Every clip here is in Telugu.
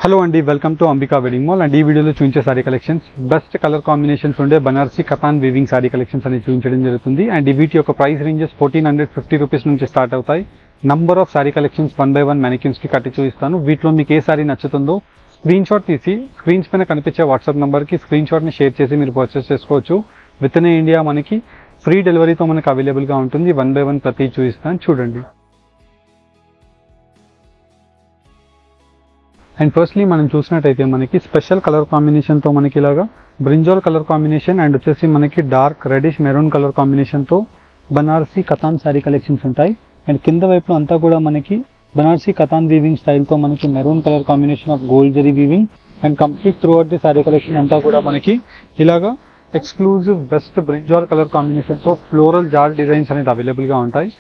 హలో అండి, welcome to Ambika wedding mall. And ఈ వీడియోలో చూపించే sari collections best colour combinations ఉండే బనారసి కతాన్ వీవింగ్ సారీ కలెక్షన్స్ అనేది చూపించడం జరుగుతుంది. అండ్ ఈ వీటి యొక్క ప్రైస్ రేంజెస్ 1450 రూపీస్ నుంచి స్టార్ట్ అవుతాయి. Number of sari collections 1 by 1 mannequins కి కట్టి చూపిస్తాను. వీటిలో మీకు ఏ సారీ నచ్చుతుందో స్క్రీన్ షాట్ తీసి స్క్రీన్స్ పైన కనిపించే వాట్సాప్ నెంబర్కి స్క్రీన్ షాట్ని షేర్ చేసి మీరు పర్చేస్ చేసుకోవచ్చు. విత్ ఇన్ ఇండియా మనకి ఫ్రీ డెలివరీతో మనకు అవైలబుల్గా ఉంటుంది. 1 by 1 ప్రతి చూపిస్తాను, చూడండి. అండ్ ఫస్ట్లీ మనం చూసినట్టయితే మనకి స్పెషల్ కలర్ కాంబినేషన్తో మనకి ఇలాగా బ్రింజాల్ కలర్ కాంబినేషన్ అండ్ వచ్చేసి మనకి డార్క్ రెడిష్ మెరూన్ కలర్ కాంబినేషన్తో బనారసి కతాన్ శారీ కలెక్షన్స్ ఉంటాయి. అండ్ కింద వైపులో అంతా కూడా మనకి బనారసి కతాన్ వీవింగ్ స్టైల్తో మనకి maroon colour combination of gold zari weaving and complete throughout the sari collection అంతా కూడా మనకి ఇలాగా ఎక్స్క్లూజివ్ బెస్ట్ బ్రింజాల్ కలర్ కాంబినేషన్తో ఫ్లోరల్ జాల్ డిజైన్స్ అనేది అవైలబుల్గా ఉంటాయి.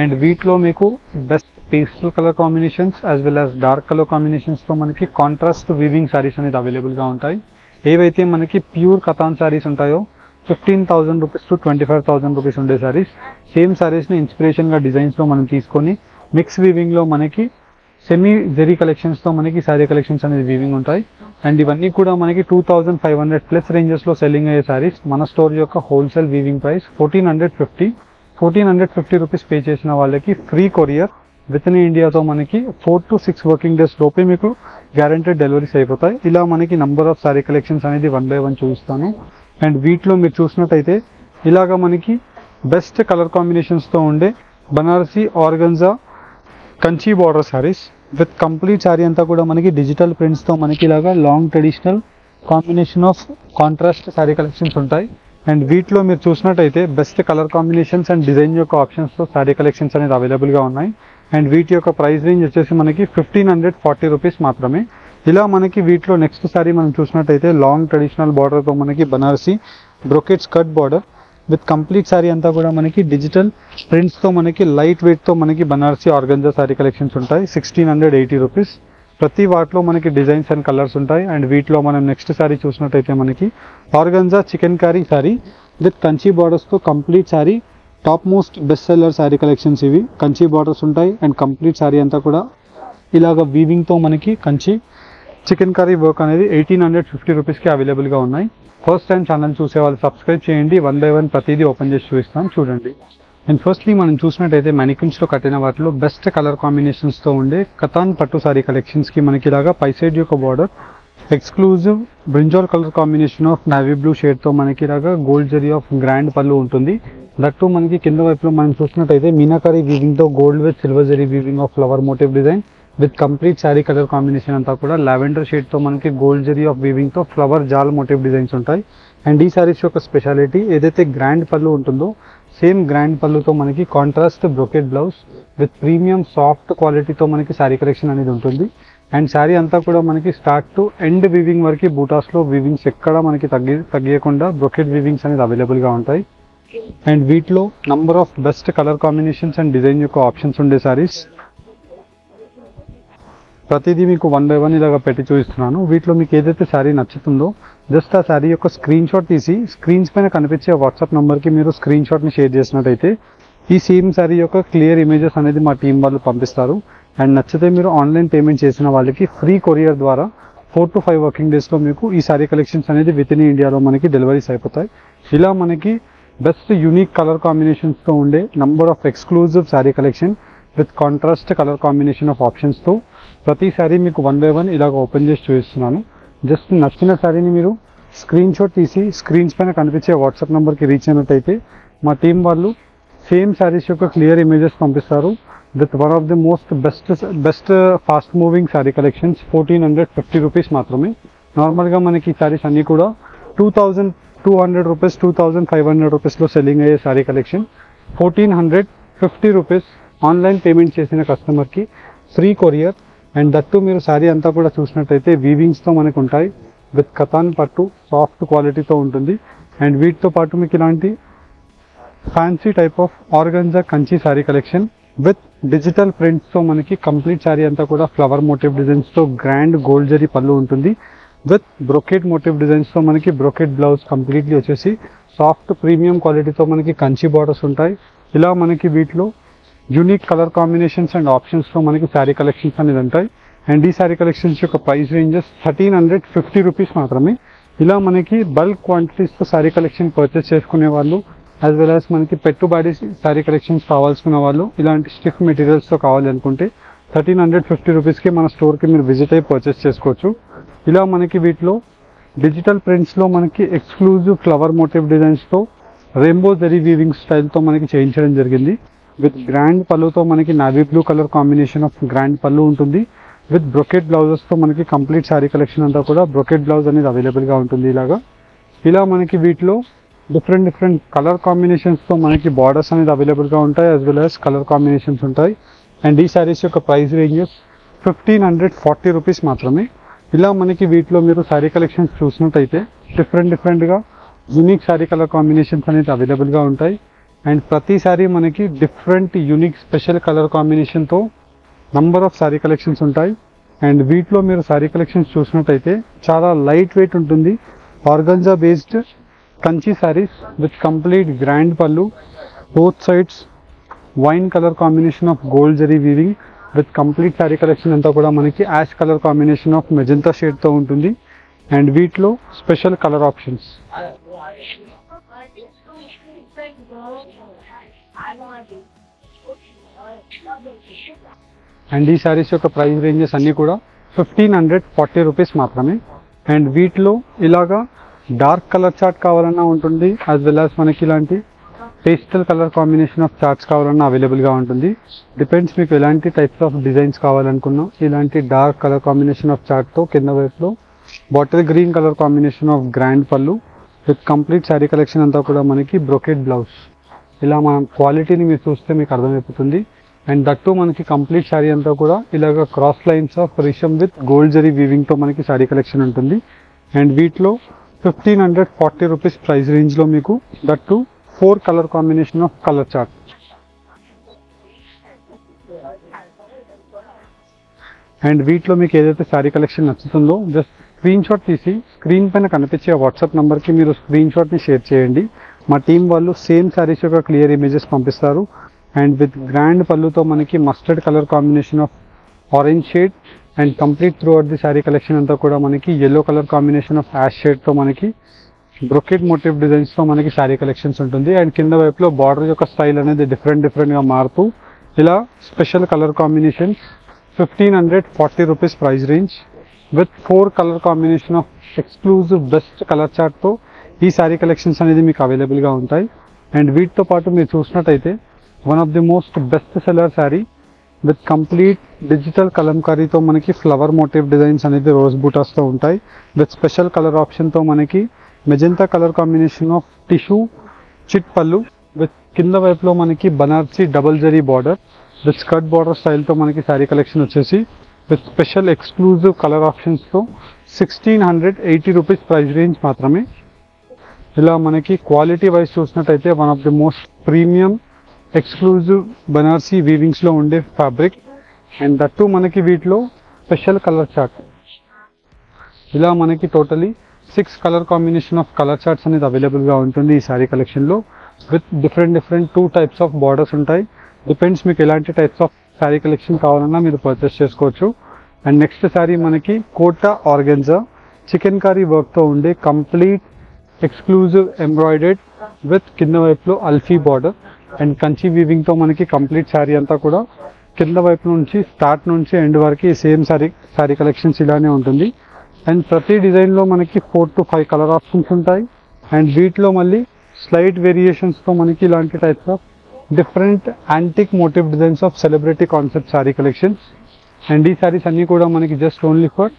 అండ్ వీటిలో మీకు best pastel colour combinations as well as dark colour కాంబినేషన్స్తో మనకి కాంట్రాస్ట్ వీవింగ్ సారీస్ అనేది అవైలబుల్గా ఉంటాయి. ఏవైతే మనకి ప్యూర్ కతాన్ సారీస్ ఉంటాయో 15,000 రూపీస్ టు 25,000 రూపీస్ ఉండే సారీస్, సేమ్ సారీస్ని ఇన్స్పిరేషన్గా డిజైన్స్లో మనం తీసుకొని మిక్స్ వీవింగ్లో మనకి సెమీ జెరీ కలెక్షన్స్తో మనకి సారీ కలెక్షన్స్ అనేది వీవింగ్ ఉంటాయి. అండ్ ఇవన్నీ కూడా మనకి 2,500 ప్లస్ రేంజెస్లో సెల్లింగ్ అయ్యే సారీస్. మన స్టోర్ యొక్క wholesale weaving price 1450 rupees pay చేసిన వాళ్ళకి ఫ్రీ కొరియర్ విత్ ఇన్ ఇండియాతో మనకి 4 to 6 వర్కింగ్ డేస్ లోపే మీకు గ్యారంటెడ్ డెలివరీస్ అయిపోతాయి. ఇలా మనకి నంబర్ ఆఫ్ సారీ కలెక్షన్స్ అనేది 1 by 1 చూపిస్తాను. అండ్ వీటిలో మీరు చూసినట్టయితే ఇలాగా మనకి బెస్ట్ కలర్ కాంబినేషన్స్తో ఉండే Banarasi organza Kanchi border saris with complete sari అంతా కూడా మనకి డిజిటల్ ప్రింట్స్తో మనకి ఇలాగా long traditional combination of contrast sorry collections ఉంటాయి. అండ్ వీటిలో మీరు చూసినట్టయితే best colour combinations and design యొక్క ఆప్షన్స్తో సారీ కలెక్షన్స్ అనేది అవైలబుల్గా ఉన్నాయి. అండ్ వీటి యొక్క ప్రైస్ రేంజ్ వచ్చేసి మనకి 1540 రూపీస్ మాత్రమే. ఇలా మనకి వీటిలో నెక్స్ట్ సారీ మనం చూసినట్టయితే లాంగ్ ట్రెడిషనల్ బార్డర్తో మనకి Banarasi brocade skirt border with complete sari అంతా కూడా మనకి డిజిటల్ ప్రింట్స్తో మనకి లైట్ వెయిట్తో మనకి బనారసి ఆర్గంజా సారీ కలెక్షన్స్ ఉంటాయి. 1680 రూపీస్. ప్రతి వాటిలో మనకి డిజైన్స్ అండ్ కలర్స్ ఉంటాయి. అండ్ వీటిలో మనం నెక్స్ట్ సారీ చూసినట్టయితే మనకి organza chikankari sari with Kanchi బార్డర్స్తో complete sari top most best seller sari collections. ఇవి కంచి బార్డర్స్ ఉంటాయి అండ్ కంప్లీట్ సారీ అంతా కూడా ఇలాగ వీవింగ్తో మనకి కంచి చికెన్ కర్రీ వర్క్ అనేది 1850 రూపీస్కి అవైలబుల్గా ఉన్నాయి. ఫస్ట్ టైం ఛానల్ చూసే వాళ్ళు సబ్స్క్రైబ్ చేయండి. 1 by 1 ప్రతిదీ ఓపెన్ చేసి చూపిస్తాను, చూడండి. అండ్ ఫస్ట్లీ మనం చూసినట్టయితే మ్యానిక్యూన్స్లో కట్టిన వాటిలో బెస్ట్ కలర్ కాంబినేషన్స్తో ఉండే కతాన్ పట్టు సారీ కలెక్షన్స్కి మనకి ఇలాగా పై సైడ్ యొక్క border exclusive brinjal colour combination of navy blue షేడ్తో మనకి ఇలాగా gold zari of grand pallu ఉంటుంది. దట్టు మనకి కింద వైపులో మనం చూసినట్టయితే మీనాకరీ వీవింగ్తో gold with silver zari weaving of flower motif design with complete sari colour combination అంతా కూడా లావెండర్ షేడ్తో మనకి గోల్డ్ జరీ ఆఫ్ వీవింగ్తో ఫ్లవర్ జాల్ మోటివ్ డిజైన్స్ ఉంటాయి. అండ్ ఈ సారీస్ యొక్క స్పెషాలిటీ ఏదైతే గ్రాండ్ పళ్ళు ఉంటుందో సేమ్ గ్రాండ్ పళ్ళుతో మనకి contrast brocade blouse with premium soft క్వాలిటీతో మనకి శారీ కలెక్షన్ అనేది ఉంటుంది. అండ్ శారీ అంతా కూడా మనకి స్టార్ట్ టు ఎండ్ వీవింగ్ వరకు బూటాస్లో వీవింగ్స్ ఎక్కడ మనకి తగ్గకుండా బ్రొకెట్ వీవింగ్స్ అనేది అవైలబుల్గా ఉంటాయి. అండ్ వీటిలో number of best colour combinations and design యొక్క ఆప్షన్స్ ఉండే సారీస్ ప్రతిదీ మీకు 1 by 1 ఇలాగా పెట్టి చూపిస్తున్నాను. వీటిలో మీకు ఏదైతే శారీ నచ్చుతుందో జస్ట్ ఆ శారీ యొక్క స్క్రీన్ షాట్ తీసి స్క్రీన్స్ పైన కనిపించే వాట్సాప్ నెంబర్కి మీరు స్క్రీన్ షాట్ని షేర్ చేసినట్టయితే ఈ సేమ్ శారీ యొక్క క్లియర్ ఇమేజెస్ అనేది మా టీం వాళ్ళు పంపిస్తారు. అండ్ నచ్చితే మీరు ఆన్లైన్ పేమెంట్ చేసిన వాళ్ళకి ఫ్రీ కొరియర్ ద్వారా 4 to 5 వర్కింగ్ డేస్లో మీకు ఈ శారీ కలెక్షన్స్ అనేది విత్ ఇన్ ఇండియాలో మనకి డెలివరీస్ అయిపోతాయి. ఇలా మనకి బెస్ట్ యూనిక్ కలర్ కాంబినేషన్స్తో ఉండే number of exclusive sari collection with contrast colour combination of ఆప్షన్స్తో ప్రతి శారీ మీకు 1 by 1 ఇలాగ ఓపెన్ చేసి చూపిస్తున్నాను. జస్ట్ నచ్చిన శారీని మీరు స్క్రీన్ షాట్ తీసి స్క్రీన్స్ పైన కనిపించే వాట్సాప్ నెంబర్కి రీచ్ అయినట్టయితే మా టీం వాళ్ళు సేమ్ శారీస్ యొక్క క్లియర్ ఇమేజెస్ పంపిస్తారు with one of the most best fast moving sari collections 1450 rupees మాత్రమే. నార్మల్గా మనకి ఈ శారీస్ అన్నీ కూడా 2,200 రూపీస్ 2,500 రూపీస్లో సెల్లింగ్ అయ్యే sari collection 1450 rupees online payment చేసిన కస్టమర్కి ఫ్రీ కొరియర్. అండ్ దట్టు మీరు శారీ అంతా కూడా చూసినట్టయితే వీవింగ్స్తో మనకు ఉంటాయి విత్ కతాన్ పట్టు సాఫ్ట్ క్వాలిటీతో ఉంటుంది. అండ్ వీటితో పాటు మీకు ఇలాంటి fancy type of organza Kanchi sari collection with digital ప్రింట్స్తో మనకి కంప్లీట్ శారీ అంతా కూడా ఫ్లవర్ మోటివ్ డిజైన్స్తో గ్రాండ్ గోల్డ్ జరీ పళ్ళు ఉంటుంది విత్ బ్రొకెట్ మోటివ్ డిజైన్స్తో మనకి బ్రొకెట్ బ్లౌజ్ కంప్లీట్లీ వచ్చేసి సాఫ్ట్ ప్రీమియం క్వాలిటీతో మనకి కంచి బార్డర్స్ ఉంటాయి. ఇలా మనకి వీటిలో యూనిక్ కలర్ కాంబినేషన్స్ అండ్ ఆప్షన్స్తో మనకి శారీ కలెక్షన్స్ అనేది ఉంటాయి. అండ్ ఈ శారీ కలెక్షన్స్ యొక్క ప్రైస్ రేంజెస్ 1350 రూపీస్ మాత్రమే. ఇలా మనకి బల్క్ క్వాంటిటీస్తో శారీ కలెక్షన్ పర్చేస్ చేసుకునే వాళ్ళు, యాజ్ వెల్ యాజ్ మనకి పెట్టుబడి శారీ కలెక్షన్స్ కావాల్సుకున్న వాళ్ళు, ఇలాంటి స్టిఫ్ మెటీరియల్స్తో కావాలి అనుకుంటే 1350 రూపీస్కి మన స్టోర్కి మీరు విజిట్ అయ్యి పర్చేస్ చేసుకోవచ్చు. ఇలా మనకి వీటిలో డిజిటల్ ప్రింట్స్లో మనకి ఎక్స్క్లూజివ్ ఫ్లవర్ మోటివ్ డిజైన్స్తో రెయిన్బో జరీ వీవింగ్ స్టైల్తో మనకి చేయించడం జరిగింది. విత్ గ్రాండ్ పళ్ళుతో మనకి navy blue colour combination of grand pallu ఉంటుంది. విత్ బ్రొకెట్ బ్లౌజెస్తో మనకి కంప్లీట్ శారీ కలెక్షన్ అంతా కూడా బ్రొకెట్ బ్లౌజ్ అనేది అవైలబుల్గా ఉంటుంది. ఇలా మనకి వీటిలో డిఫరెంట్ కలర్ కాంబినేషన్స్తో మనకి బార్డర్స్ అనేది అవైలబుల్గా ఉంటాయి, as well as colour combinations ఉంటాయి. అండ్ ఈ శారీస్ యొక్క ప్రైస్ రేంజెస్ 1540 రూపీస్ మాత్రమే. ఇలా మనకి వీటిలో మీరు శారీ కలెక్షన్స్ చూసినట్టయితే డిఫరెంట్గా యూనిక్ శారీ కలర్ కాంబినేషన్స్ అనేది అవైలబుల్గా ఉంటాయి. అండ్ ప్రతి శారీ మనకి డిఫరెంట్ యూనిక్ స్పెషల్ కలర్ కాంబినేషన్తో నంబర్ ఆఫ్ శారీ కలెక్షన్స్ ఉంటాయి. అండ్ వీటిలో మీరు శారీ కలెక్షన్స్ చూసినట్టయితే చాలా లైట్ వెయిట్ ఉంటుంది. Organza based Kanchi saris with complete grand pallu, both sides wine colour combination of gold zari weaving with complete sari collection అంతా కూడా మనకి ash colour combination of magenta షేడ్తో ఉంటుంది. అండ్ వీటిలో స్పెషల్ కలర్ ఆప్షన్స్. అండ్ ఈ శారీస్ యొక్క ప్రైస్ రేంజెస్ అన్నీ కూడా 1540 రూపీస్ మాత్రమే. అండ్ వీటిలో ఇలాగా డార్క్ కలర్ చార్ట్ కావాలన్నా ఉంటుంది, యాజ్ వెల్ యాజ్ మనకి ఇలాంటి pastel colour combination of charts కావాలన్నా అవైలబుల్గా ఉంటుంది. డిపెండ్స్ మీకు ఎలాంటి టైప్స్ ఆఫ్ డిజైన్స్ కావాలనుకున్నా. ఇలాంటి డార్క్ కలర్ కాంబినేషన్ ఆఫ్ చార్ట్తో కింద వైపులో bottle green colour combination of grand pallu with complete sari collection అంతా కూడా మనకి బ్రొకెట్ బ్లౌజ్. ఇలా మన క్వాలిటీని మీరు చూస్తే మీకు అర్థమైపోతుంది. అండ్ దట్టు మనకి కంప్లీట్ శారీ అంతా కూడా ఇలాగ cross lines of resham with gold zari వీవింగ్తో మనకి శారీ కలెక్షన్ ఉంటుంది. అండ్ వీటిలో 1540 రూపీస్ ప్రైస్ రేంజ్లో మీకు that 4 colour combination of colour chart. And వీటిలో మీకు ఏదైతే శారీ కలెక్షన్ నచ్చుతుందో జస్ట్ స్క్రీన్ షాట్ తీసి స్క్రీన్ పైన కనిపించే వాట్సాప్ నెంబర్కి మీరు స్క్రీన్ షాట్ని షేర్ చేయండి. మా టీం వాళ్ళు సేమ్ శారీస్ యొక్క క్లియర్ ఇమేజెస్ పంపిస్తారు. అండ్ విత్ గ్రాండ్ పళ్ళుతో మనకి mustard colour combination of orange shade and complete throughout the sari collection అంతా కూడా మనకి yellow colour combination of ash షేడ్తో మనకి బ్రొకెట్ మోటివ్ డిజైన్స్తో మనకి శారీ కలెక్షన్స్ ఉంటుంది. అండ్ కింద వైపులో బార్డర్ యొక్క స్టైల్ అనేది డిఫరెంట్గా మారుతూ ఇలా special colour combinations 1540 rupees price range with 4 colour combination of exclusive best colour చార్ట్తో ఈ శారీ కలెక్షన్స్ అనేది మీకు అవైలబుల్గా ఉంటాయి. అండ్ వీటితో పాటు మీరు చూసినట్టయితే one of the most best seller sari with complete digital కలంకారీతో మనకి ఫ్లవర్ మోటివ్ డిజైన్స్ అనేది రోజ్ బూటాస్తో ఉంటాయి. విత్ స్పెషల్ కలర్ ఆప్షన్తో మనకి magenta colour combination of tissue చిట్ పళ్ళు విత్ కింద వైపులో మనకి Banarasi double zari border with skirt border స్టైల్తో మనకి శారీ కలెక్షన్ వచ్చేసి విత్ స్పెషల్ ఎక్స్క్లూజివ్ కలర్ ఆప్షన్స్తో 1680 రూపీస్ ప్రైస్ రేంజ్ మాత్రమే. ఇలా మనకి క్వాలిటీ వైజ్ చూసినట్టయితే one of the most premium exclusive Banarasi వీవింగ్స్లో ఉండే ఫ్యాబ్రిక్. అండ్ దట్టు మనకి వీటిలో స్పెషల్ కలర్ చార్ట్. ఇలా మనకి totally 6 colour combination of colour charts అనేది అవైలబుల్గా ఉంటుంది ఈ శారీ కలెక్షన్లో. With different 2 types of borders ఉంటాయి. డిపెండ్స్ మీకు ఎలాంటి టైప్స్ ఆఫ్ శారీ కలెక్షన్ కావాలన్నా మీరు పర్చేస్ చేసుకోవచ్చు. అండ్ నెక్స్ట్ శారీ మనకి కోటా ఆర్గెన్జా చికెన్ కర్రీ వర్క్తో ఉండే కంప్లీట్ ఎక్స్క్లూజివ్ ఎంబ్రాయిడెడ్ విత్ కింద వైపులో అల్ఫీ బార్డర్ అండ్ కంచి వీవింగ్తో మనకి కంప్లీట్ శారీ అంతా కూడా కింద వైపు నుంచి స్టార్ట్ నుంచి ఎండ్ వరకు సేమ్ శారీ కలెక్షన్స్ ఇలానే ఉంటుంది. అండ్ ప్రతి డిజైన్లో మనకి 4 to 5 కలర్ ఆప్షన్స్ ఉంటాయి. అండ్ వీటిలో మళ్ళీ స్లైట్ వేరియేషన్స్తో మనకి ఇలాంటి types of different antique motive designs of celebrity concept sari collections. And ఈ శారీస్ అన్నీ కూడా మనకి just only for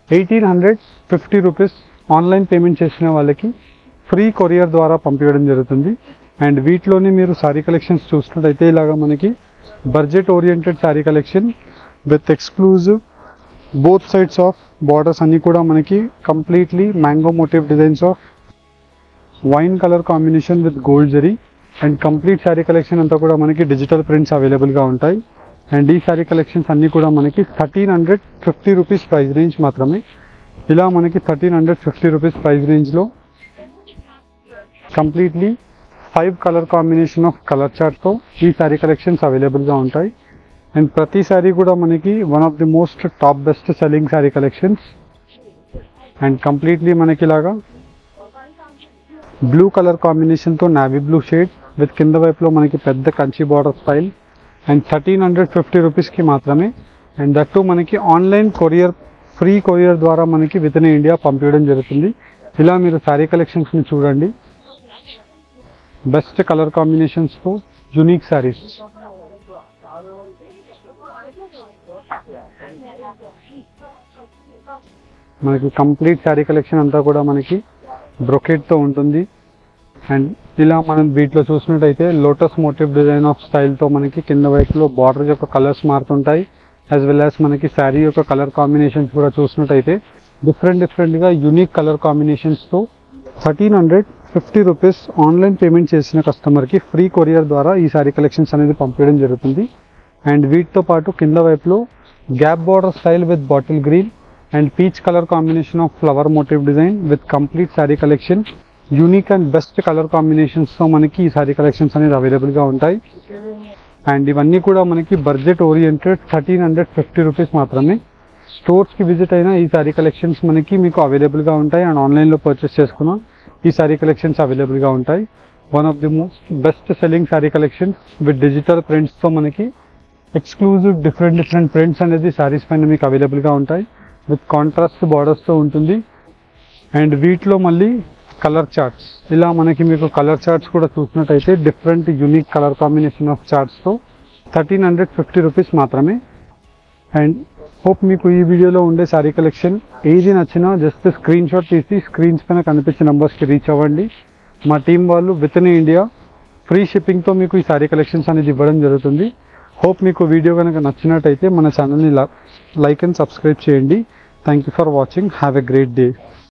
1850 rupees online payment చేసిన వాళ్ళకి ఫ్రీ కొరియర్ ద్వారా పంపించడం జరుగుతుంది. అండ్ వీటిలోనే మీరు శారీ కలెక్షన్స్ చూసినట్టయితే ఇలాగా మనకి budget oriented sari collection with exclusive both sides of borders అన్నీ కూడా మనకి completely mango motive designs of wine colour combination with gold zari and complete sari collection అంతా కూడా మనకి డిజిటల్ ప్రింట్స్ అవైలబుల్గా ఉంటాయి. అండ్ ఈ శారీ కలెక్షన్స్ అన్నీ కూడా మనకి 1350 రూపీస్ ప్రైస్ రేంజ్ మాత్రమే. ఇలా మనకి 1350 రూపీస్ ప్రైస్ రేంజ్లో completely 5 colour combination of colour చార్ట్తో ఈ శారీ కలెక్షన్స్ అవైలబుల్గా ఉంటాయి. అండ్ ప్రతి శారీ కూడా మనకి one of the most top best selling sari collections. And completely మనకి ఇలాగా బ్లూ కలర్ కాంబినేషన్తో నావీ బ్లూ షేడ్ విత్ కింద వైపులో మనకి పెద్ద కంచి బార్డర్ స్టైల్. అండ్ 1350 రూపీస్కి మాత్రమే. అండ్ దట్టు మనకి ఆన్లైన్ కొరియర్, ఫ్రీ కొరియర్ ద్వారా మనకి విత్ ఇన్ ఇండియా పంపించడం జరుగుతుంది. ఇలా మీరు శారీ కలెక్షన్స్ని చూడండి, బెస్ట్ కలర్ కాంబినేషన్స్తో యూనిక్ శారీస్. మనకి కంప్లీట్ శారీ కలెక్షన్ అంతా కూడా మనకి బ్రొకెట్తో ఉంటుంది. అండ్ ఇలా మనం వీటిలో చూసినట్టయితే లోటస్ మోటివ్ డిజైన్ ఆఫ్ స్టైల్తో మనకి కింద వైపులో బార్డర్ యొక్క కలర్స్ మారుతుంటాయి. యాజ్ వెల్ యాజ్ మనకి శారీ యొక్క కలర్ కాంబినేషన్స్ కూడా చూసినట్టయితే డిఫరెంట్గా యూనిక్ కలర్ కాంబినేషన్స్తో 1350 రూపీస్ ఆన్లైన్ పేమెంట్ చేసిన కస్టమర్కి ఫ్రీ కొరియర్ ద్వారా ఈ శారీ కలెక్షన్స్ అనేది పంపించడం జరుగుతుంది. అండ్ వీటితో పాటు కింద వైపులో gap border style with bottle green and peach colour combination of flower motif design with complete sari collection, unique and best colour కాంబినేషన్స్తో మనకి ఈ శారీ కలెక్షన్స్ అనేది అవైలబుల్గా ఉంటాయి. అండ్ ఇవన్నీ కూడా మనకి బడ్జెట్ ఓరియంటెడ్ 1350 రూపీస్ మాత్రమే. స్టోర్స్కి విజిట్ అయినా ఈ శారీ కలెక్షన్స్ మనకి మీకు అవైలబుల్గా ఉంటాయి. అండ్ ఆన్లైన్లో పర్చేస్ చేసుకున్న ఈ శారీ కలెక్షన్స్ అవైలబుల్గా ఉంటాయి. One of the most best selling sari collections with digital ప్రింట్స్తో మనకి ఎక్స్క్లూజివ్ డిఫరెంట్ ప్రింట్స్ అనేది శారీస్ పైన మీకు అవైలబుల్గా ఉంటాయి. విత్ కాంట్రాస్ట్ బార్డర్స్తో ఉంటుంది. అండ్ వీటిలో మళ్ళీ కలర్ చార్ట్స్, ఇలా మనకి మీకు కలర్ చార్ట్స్ కూడా చూసినట్టయితే different unique colour combination of చార్ట్స్తో 1350 రూపీస్ మాత్రమే. అండ్ హోప్ మీకు ఈ వీడియోలో ఉండే శారీ కలెక్షన్ ఏది నచ్చినా జస్ట్ స్క్రీన్ షాట్ తీసి స్క్రీన్స్ పైన కనిపించే నెంబర్స్కి రీచ్ అవ్వండి. మా టీం వాళ్ళు విత్ ఇన్ ఇండియా ఫ్రీ షిప్పింగ్తో మీకు ఈ శారీ కలెక్షన్స్ అనేది ఇవ్వడం జరుగుతుంది. హోప్ మీకు వీడియో కనుక నచ్చినట్టయితే మన ఛానల్ని లైక్ అండ్ సబ్స్క్రైబ్ చేయండి. Thank you for watching. Have a great day.